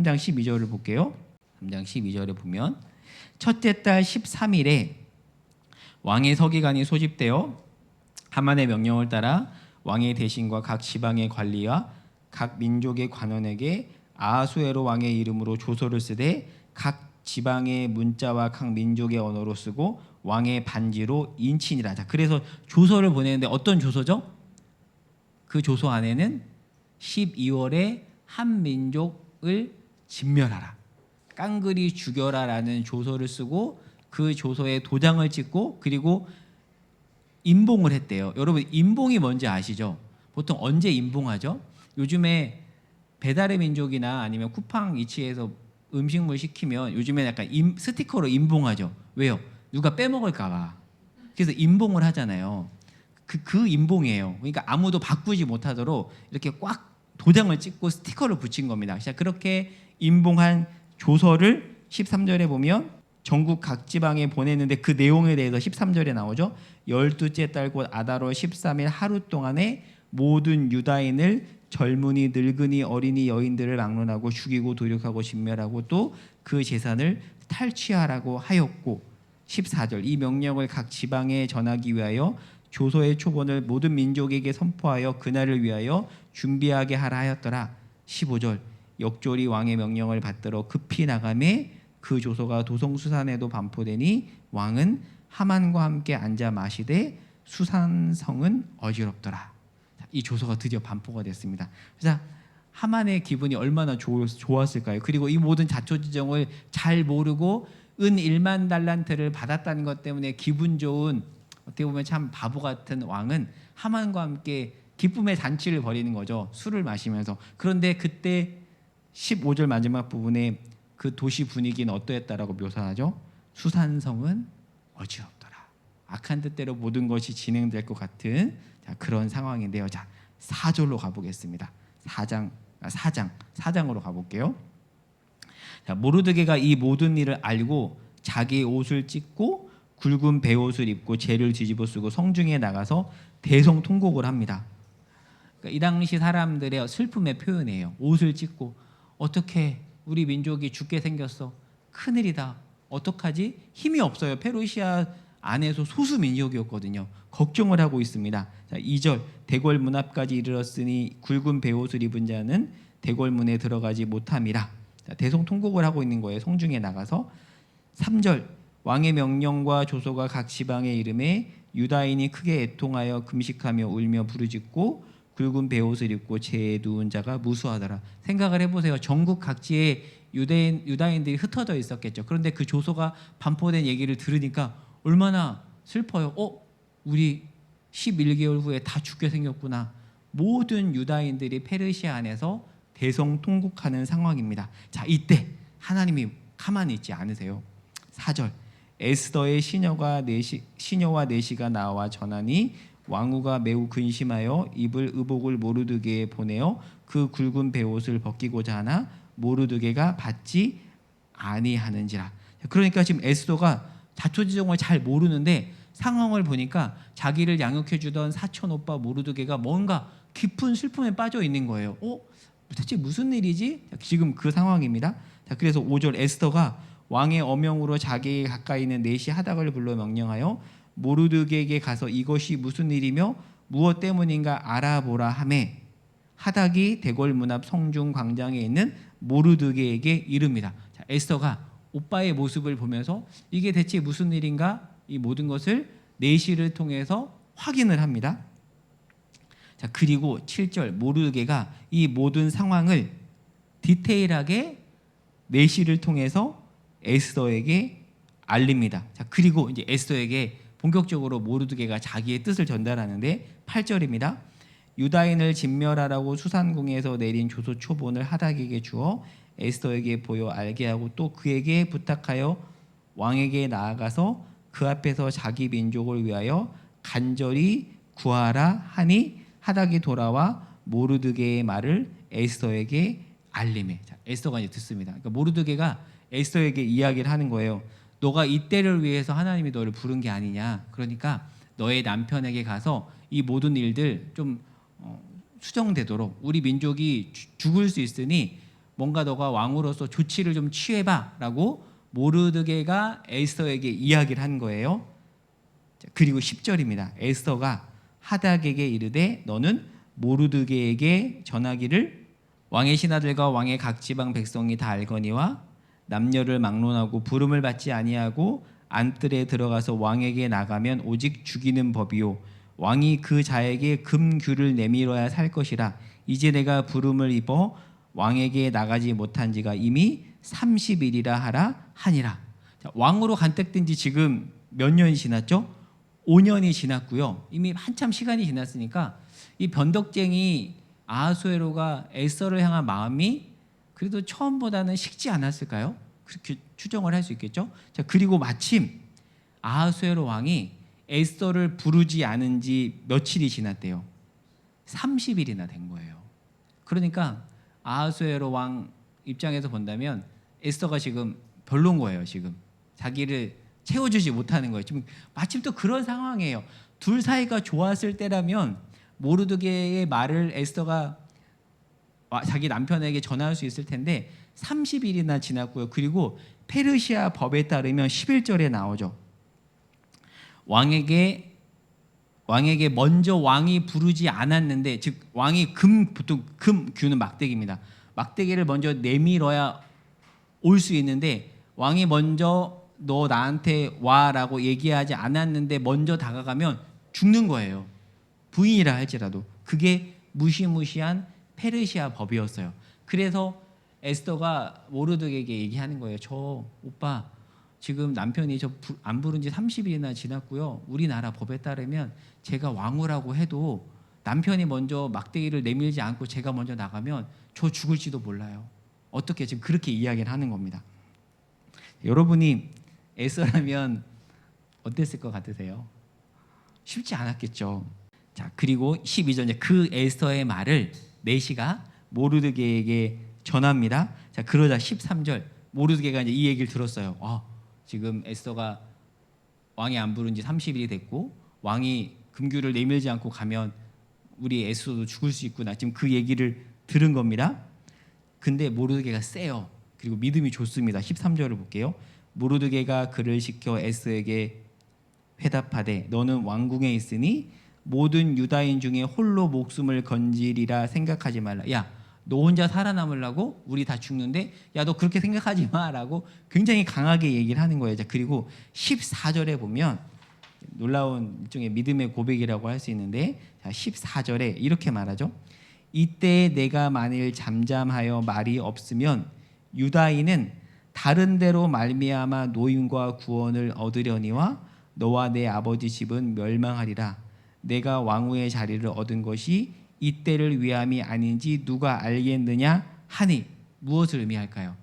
3장 12절을 볼게요. 3장 12절에 보면 첫째 달 13일에 왕의 서기관이 소집되어 하만의 명령을 따라 왕의 대신과 각 지방의 관리와 각 민족의 관원에게 아하수에로 왕의 이름으로 조서를 쓰되 각 지방의 문자와 각 민족의 언어로 쓰고 왕의 반지로 인친이라. 자, 그래서 조서를 보내는데 어떤 조서죠? 그 조서 안에는 12월에 한 민족을 진멸하라, 깡그리 죽여라라는 조서를 쓰고 그 조서에 도장을 찍고 그리고 임봉을 했대요. 여러분, 임봉이 뭔지 아시죠? 보통 언제 임봉하죠? 요즘에 배달의 민족이나 아니면 쿠팡 이치에서 음식물 시키면 요즘에 약간 스티커로 임봉하죠. 왜요? 누가 빼먹을까 봐. 그래서 임봉을 하잖아요. 그 임봉이에요. 그러니까 아무도 바꾸지 못하도록 이렇게 꽉 도장을 찍고 스티커를 붙인 겁니다. 자, 그렇게 임봉한 조서를 13절에 보면 전국 각 지방에 보냈는데 그 내용에 대해서 13절에 나오죠. 12째 달 곧 아달월 13일 하루 동안에 모든 유다인을 젊은이, 늙은이, 어린이, 여인들을 막론하고 죽이고 도륙하고 진멸하고 또 그 재산을 탈취하라고 하였고, 14절 이 명령을 각 지방에 전하기 위하여 조서의 초본을 모든 민족에게 선포하여 그날을 위하여 준비하게 하라 하였더라. 15절 역졸이 왕의 명령을 받들어 급히 나가매 그 조서가 도성수산에도 반포되니 왕은 하만과 함께 앉아 마시되 수산성은 어지럽더라. 이 조서가 드디어 반포가 됐습니다. 그래서 하만의 기분이 얼마나 좋았을까요? 그리고 이 모든 자초지정을 잘 모르고 은 1만 달란트를 받았다는 것 때문에 기분 좋은, 어떻게 보면 참 바보 같은 왕은 하만과 함께 기쁨의 잔치를 벌이는 거죠. 술을 마시면서. 그런데 그때 15절 마지막 부분에 그 도시 분위기는 어떠했다라고 묘사하죠? 수산성은 어지럽더라. 악한 뜻대로 모든 것이 진행될 것 같은 그런 상황인데요. 자, 4절로 가보겠습니다. 4장으로 가볼게요. 자, 모르드게가 이 모든 일을 알고 자기의 옷을 찢고 굵은 베옷을 입고 재를 뒤집어 쓰고 성중에 나가서 대성통곡을 합니다. 그러니까 이 당시 사람들의 슬픔의 표현이에요. 옷을 찢고, 어떻게 우리 민족이 죽게 생겼어, 큰일이다, 어떡하지? 힘이 없어요. 페르시아 안에서 소수 민족이었거든요. 걱정을 하고 있습니다. 자, 2절 대궐 문 앞까지 이르렀으니 굵은 베옷을 입은 자는 대궐 문에 들어가지 못함이라. 자, 대성통곡을 하고 있는 거예요. 성중에 나가서. 3절 왕의 명령과 조서가 각 지방에 이름에 유다인이 크게 애통하여 금식하며 울며 부르짖고 굵은 베옷을 입고 재에 누운 자가 무수하더라. 생각을 해보세요. 전국 각지에 유다인들이 흩어져 있었겠죠. 그런데 그 조서가 반포된 얘기를 들으니까 얼마나 슬퍼요. 우리 11개월 후에 다 죽게 생겼구나. 모든 유다인들이 페르시아 안에서 대성통곡하는 상황입니다. 자, 이때 하나님이 가만히 있지 않으세요. 4절 에스더의 시녀와 내시가 나와 전하니 왕후가 매우 근심하여 입을 의복을 모르드게에 보내어 그 굵은 베옷을 벗기고자 하나 모르드게가 받지 아니하는지라. 그러니까 지금 에스더가 자초지종을 잘 모르는데 상황을 보니까 자기를 양육해주던 사촌 오빠 모르드게가 뭔가 깊은 슬픔에 빠져 있는 거예요. 대체 무슨 일이지? 지금 그 상황입니다. 자, 그래서 5절 에스더가 왕의 어명으로 자기 가까이 있는 내시 하닥을 불러 명령하여 모르드게에게 가서 이것이 무슨 일이며 무엇 때문인가 알아보라 하매 하닥이 대궐 문 앞 성중 광장에 있는 모르드게에게 이릅니다. 자, 에스더가 오빠의 모습을 보면서 이게 대체 무슨 일인가, 이 모든 것을 내시를 통해서 확인을 합니다. 자, 그리고 7절 모르드게가 이 모든 상황을 디테일하게 내시를 통해서 에스더에게 알립니다. 자, 그리고 이제 에스더에게 본격적으로 모르드게가 자기의 뜻을 전달하는데 8절입니다. 유다인을 진멸하라고 수산궁에서 내린 조서 초본을 하닥에게 주어 에스더에게 보여 알게 하고 또 그에게 부탁하여 왕에게 나아가서 그 앞에서 자기 민족을 위하여 간절히 구하라 하니 하닥이 돌아와 모르드게의 말을 에스더에게 알림해. 자, 에스더가 이제 듣습니다. 그러니까 모르드게가 에스더에게 이야기를 하는 거예요. 너가 이때를 위해서 하나님이 너를 부른 게 아니냐. 그러니까 너의 남편에게 가서 이 모든 일들 좀 수정되도록, 우리 민족이 죽을 수 있으니 뭔가 너가 왕으로서 조치를 좀 취해봐라고 모르드게가 에스더에게 이야기를 한 거예요. 그리고 10절입니다. 에스더가 하닥에게 이르되 너는 모르드게에게 전하기를 왕의 신하들과 왕의 각 지방 백성이 다 알거니와 남녀를 막론하고 부름을 받지 아니하고 안뜰에 들어가서 왕에게 나가면 오직 죽이는 법이요 왕이 그 자에게 금규를 내밀어야 살 것이라. 이제 내가 부름을 입어 왕에게 나가지 못한 지가 이미 30일이라 하라 하니라. 자, 왕으로 간택된 지 지금 몇 년이 지났죠? 5년이 지났고요. 이미 한참 시간이 지났으니까 이 변덕쟁이 아하수에로가 에스더를 향한 마음이 그래도 처음보다는 식지 않았을까요? 그렇게 추정을 할 수 있겠죠. 자, 그리고 마침 아하수에로 왕이 에스더를 부르지 않은 지 며칠이 지났대요. 30일이나 된 거예요. 그러니까 아하수에로 왕 입장에서 본다면 에스더가 지금 별론 거예요. 지금 자기를 채워주지 못하는 거예요. 지금 마침 또 그런 상황이에요. 둘 사이가 좋았을 때라면 모르드게의 말을 에스더가 자기 남편에게 전할 수 있을 텐데 30일이나 지났고요. 그리고 페르시아 법에 따르면 11절에 나오죠. 왕에게 먼저 왕이 부르지 않았는데, 즉 왕이 보통 규는 막대기입니다. 막대기를 먼저 내밀어야 올 수 있는데 왕이 먼저 너 나한테 와라고 얘기하지 않았는데 먼저 다가가면 죽는 거예요. 부인이라 할지라도. 그게 무시무시한 페르시아 법이었어요. 그래서 에스더가 모르드게에게 얘기하는 거예요. 저 오빠 지금 남편이 저 안 부른 지 30일이나 지났고요. 우리나라 법에 따르면 제가 왕후라고 해도 남편이 먼저 막대기를 내밀지 않고 제가 먼저 나가면 저 죽을지도 몰라요. 어떻게 지금 그렇게 이야기를 하는 겁니다. 여러분이 에스더라면 어땠을 것 같으세요? 쉽지 않았겠죠. 자, 그리고 12절 그 에스더의 말을 내시가 모르드게에게 전합니다. 자, 그러자 13절 모르드게가 이제 이 얘기를 들었어요. 지금 에스더가 왕이 안 부른 지 30일이 됐고 왕이 금규를 내밀지 않고 가면 우리 에스더도 죽을 수 있구나. 지금 그 얘기를 들은 겁니다. 근데 모르드게가 세요. 그리고 믿음이 좋습니다. 13절을 볼게요. 모르드게가 그를 시켜 에스더에게 회답하되 너는 왕궁에 있으니 모든 유다인 중에 홀로 목숨을 건지리라 생각하지 말라. 야, 너 혼자 살아남으려고? 우리 다 죽는데? 야, 너 그렇게 생각하지 마라고 굉장히 강하게 얘기를 하는 거예요. 자, 그리고 14절에 보면 놀라운 일종의 믿음의 고백이라고 할 수 있는데, 자, 14절에 이렇게 말하죠. 이때 내가 만일 잠잠하여 말이 없으면 유다인은 다른 데로 말미암아 노임과 구원을 얻으려니와 너와 내 아버지 집은 멸망하리라. 내가 왕후의 자리를 얻은 것이 이때를 위함이 아닌지 누가 알겠느냐 하니. 무엇을 의미할까요?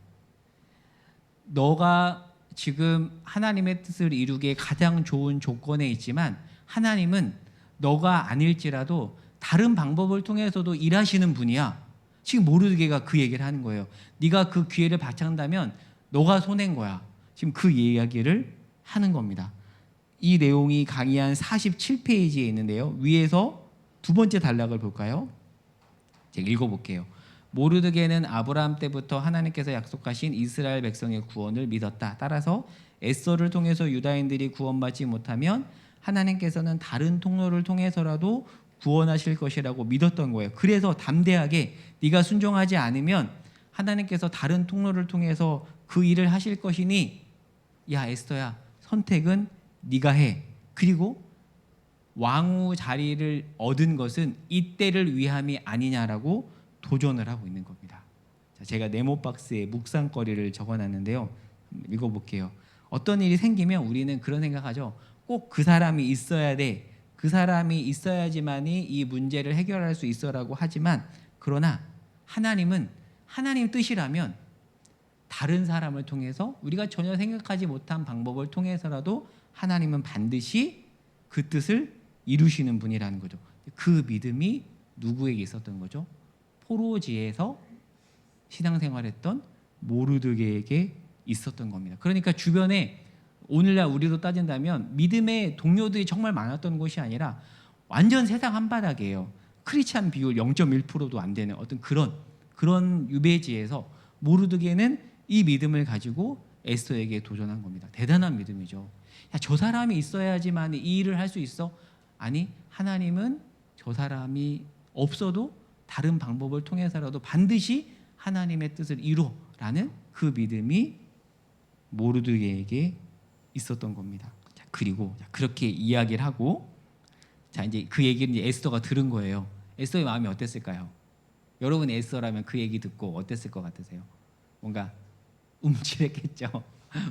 너가 지금 하나님의 뜻을 이루기에 가장 좋은 조건에 있지만 하나님은 너가 아닐지라도 다른 방법을 통해서도 일하시는 분이야. 지금 모르드게가 그 얘기를 하는 거예요. 네가 그 기회를 바친다면 너가 손해인 거야. 지금 그 이야기를 하는 겁니다. 이 내용이 강의 한 47페이지에 있는데요. 위에서 두 번째 단락을 볼까요? 제가 읽어볼게요. 모르드게는 아브라함 때부터 하나님께서 약속하신 이스라엘 백성의 구원을 믿었다. 따라서 에스더를 통해서 유다인들이 구원받지 못하면 하나님께서는 다른 통로를 통해서라도 구원하실 것이라고 믿었던 거예요. 그래서 담대하게 네가 순종하지 않으면 하나님께서 다른 통로를 통해서 그 일을 하실 것이니 야 에스더야 선택은 네가 해. 그리고 왕후 자리를 얻은 것은 이때를 위함이 아니냐라고 도전을 하고 있는 겁니다. 자, 제가 네모박스에 묵상거리를 적어놨는데요. 읽어볼게요. 어떤 일이 생기면 우리는 그런 생각하죠. 꼭 그 사람이 있어야 돼. 그 사람이 있어야지만이 이 문제를 해결할 수 있어라고 하지만 그러나 하나님은 하나님 뜻이라면 다른 사람을 통해서 우리가 전혀 생각하지 못한 방법을 통해서라도 하나님은 반드시 그 뜻을 이루시는 분이라는 거죠. 그 믿음이 누구에게 있었던 거죠? 포로지에서 신앙생활했던 모르드게에게 있었던 겁니다. 그러니까 주변에 오늘날 우리로 따진다면 믿음의 동료들이 정말 많았던 것이 아니라 완전 세상 한바닥이에요. 크리스찬 비율 0.1%도 안 되는 어떤 그런 유배지에서 모르드게는 이 믿음을 가지고 에스더에게 도전한 겁니다. 대단한 믿음이죠. 야, 저 사람이 있어야지만 이 일을 할 수 있어? 아니, 하나님은 저 사람이 없어도 다른 방법을 통해서라도 반드시 하나님의 뜻을 이루라는 그 믿음이 모르드게에게 있었던 겁니다. 자, 그리고 그렇게 이야기를 하고, 자, 이제 그 얘기를 이제 에스더가 들은 거예요. 에스더의 마음이 어땠을까요? 여러분 에스더라면 그 얘기 듣고 어땠을 것 같으세요? 뭔가 움찔했겠죠.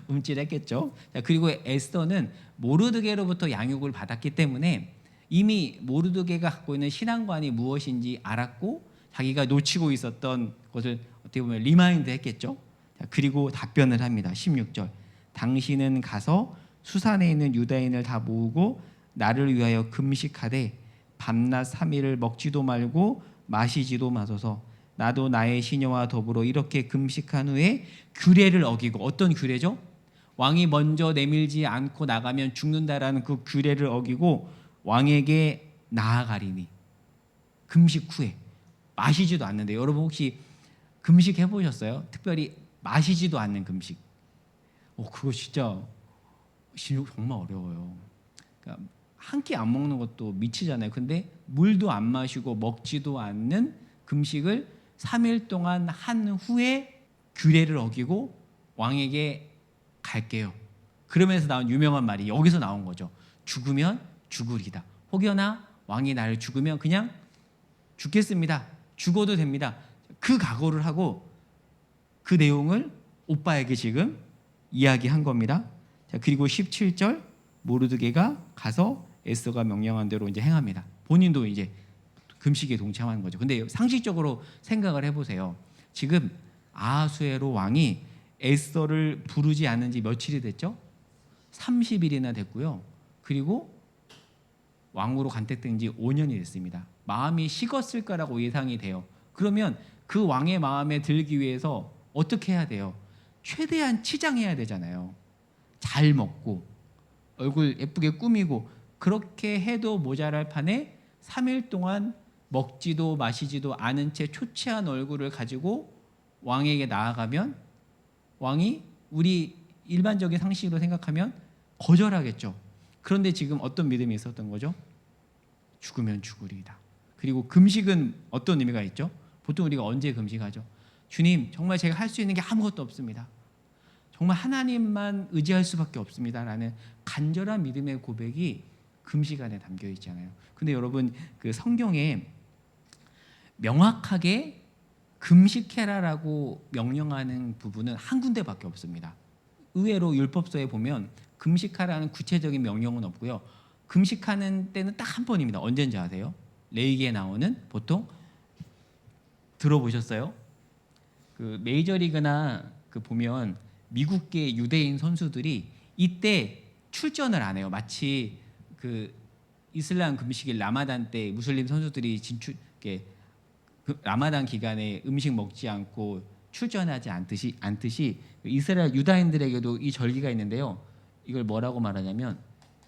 움찔했겠죠. 자, 그리고 에스더는 모르드게로부터 양육을 받았기 때문에 이미 모르드게가 갖고 있는 신앙관이 무엇인지 알았고 자기가 놓치고 있었던 것을 어떻게 보면 리마인드 했겠죠. 자, 그리고 답변을 합니다. 16절. 당신은 가서 수산에 있는 유다인을 다 모으고 나를 위하여 금식하되 밤낮 3일을 먹지도 말고 마시지도 마소서. 나도 나의 시녀와 더불어 이렇게 금식한 후에 규례를 어기고, 어떤 규례죠? 왕이 먼저 내밀지 않고 나가면 죽는다라는 그 규례를 어기고 왕에게 나아가리니. 금식 후에 마시지도 않는데, 여러분 혹시 금식 해보셨어요? 특별히 마시지도 않는 금식. 그거 진짜 정말 어려워요. 그러니까 한 끼 안 먹는 것도 미치잖아요. 근데 물도 안 마시고 먹지도 않는 금식을 3일 동안 한 후에 규례를 어기고 왕에게 갈게요. 그러면서 나온 유명한 말이 여기서 나온 거죠. 죽으면 죽으리다. 혹여나 왕이 나를 죽으면 그냥 죽겠습니다. 죽어도 됩니다. 그 각오를 하고 그 내용을 오빠에게 지금 이야기한 겁니다. 자, 그리고 17절 모르드게가 가서 에스더가 명령한 대로 이제 행합니다. 본인도 이제 금식에 동참하는 거죠. 근데 상식적으로 생각을 해보세요. 지금 아하수에로 왕이 에스더를 부르지 않은 지 며칠이 됐죠? 30일이나 됐고요. 그리고 왕으로 간택된 지 5년이 됐습니다. 마음이 식었을 거라고 예상이 돼요. 그러면 그 왕의 마음에 들기 위해서 어떻게 해야 돼요? 최대한 치장해야 되잖아요. 잘 먹고 얼굴 예쁘게 꾸미고, 그렇게 해도 모자랄 판에 3일 동안 먹지도 마시지도 않은 채 초췌한 얼굴을 가지고 왕에게 나아가면 왕이 우리 일반적인 상식으로 생각하면 거절하겠죠. 그런데 지금 어떤 믿음이 있었던 거죠? 죽으면 죽으리이다. 그리고 금식은 어떤 의미가 있죠? 보통 우리가 언제 금식하죠? 주님, 정말 제가 할 수 있는 게 아무것도 없습니다. 정말 하나님만 의지할 수밖에 없습니다라는 간절한 믿음의 고백이 금식 안에 담겨 있잖아요. 근데 여러분, 그 성경에 명확하게 금식해라라고 명령하는 부분은 한 군데밖에 없습니다. 의외로 율법서에 보면 금식하라는 구체적인 명령은 없고요. 금식하는 때는 딱 한 번입니다. 언제인지 아세요? 레위기에 나오는, 보통 들어보셨어요? 그 메이저리그나 그 보면 미국계 유대인 선수들이 이때 출전을 안 해요. 마치 그 이슬람 금식일 라마단 때 무슬림 선수들이 그 라마단 기간에 음식 먹지 않고 출전하지 않듯이 이스라엘 유다인들에게도 이 절기가 있는데요. 이걸 뭐라고 말하냐면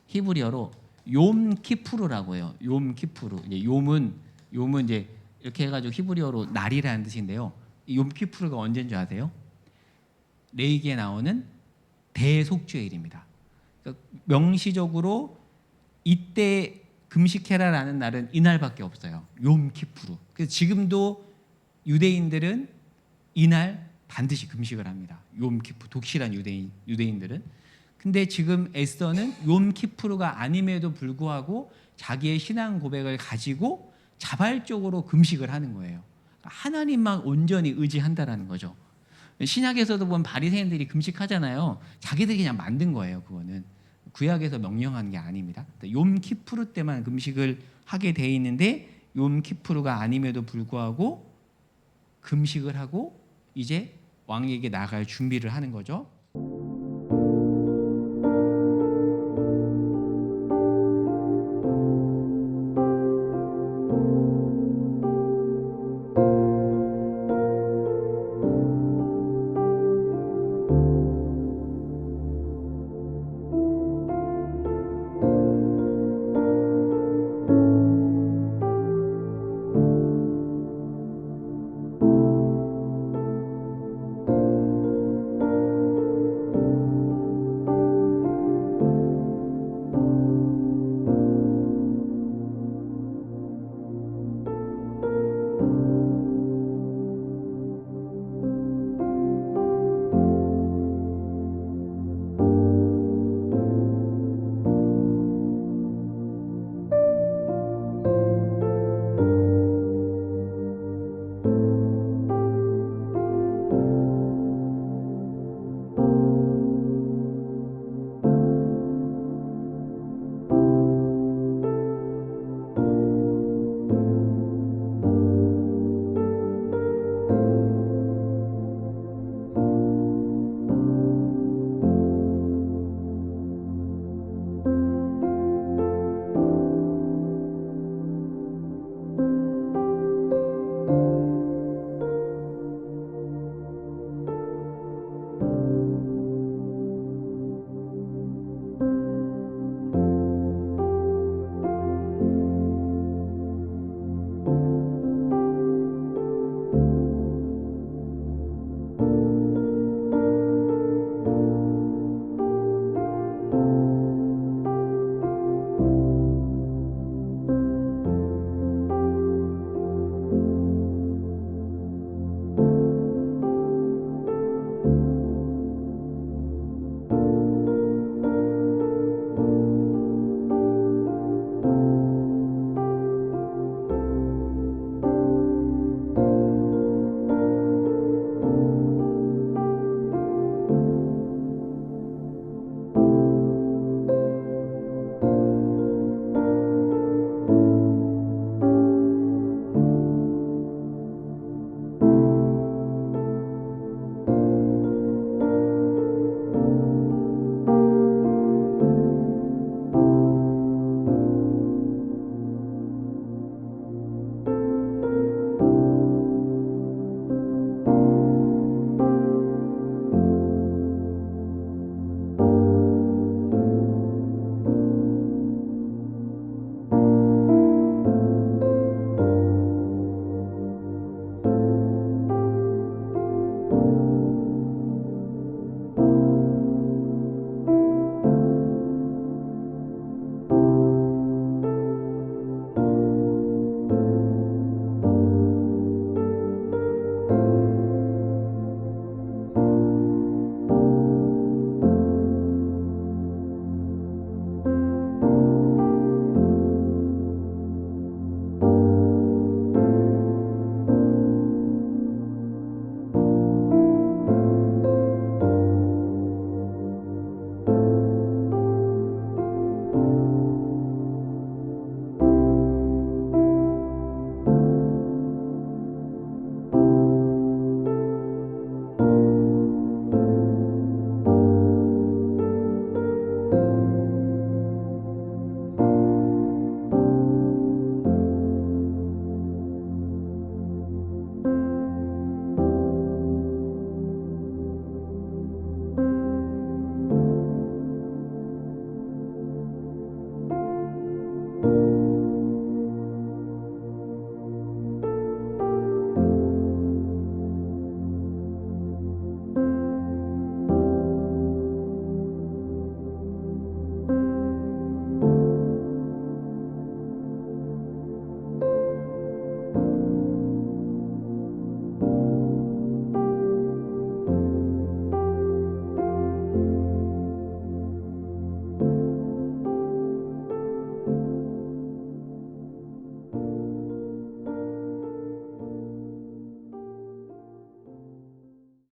히브리어로 욤 키푸르라고 해요. 욤 키푸르. 이제 욤은 이제 이렇게 해가지고 히브리어로 날이라는 뜻인데요. 이 욤 키푸르가 언제인 줄 아세요? 레위기에 나오는 대속죄일입니다. 그러니까 명시적으로 이때 금식해라라는 날은 이날밖에 없어요. 욤 키푸르. 그래서 지금도 유대인들은 이날 반드시 금식을 합니다. 욤 키푸르, 독실한 유대인들은. 근데 지금 에스더는 욤 키푸르가 아님에도 불구하고 자기의 신앙 고백을 가지고 자발적으로 금식을 하는 거예요. 하나님만 온전히 의지한다라는 거죠. 신약에서도 보면 바리새인들이 금식하잖아요. 자기들이 그냥 만든 거예요. 그거는 구약에서 명령하는 게 아닙니다. 욤 키푸르 때만 금식을 하게 돼 있는데 욤 키푸르가 아님에도 불구하고 금식을 하고 이제 왕에게 나갈 준비를 하는 거죠.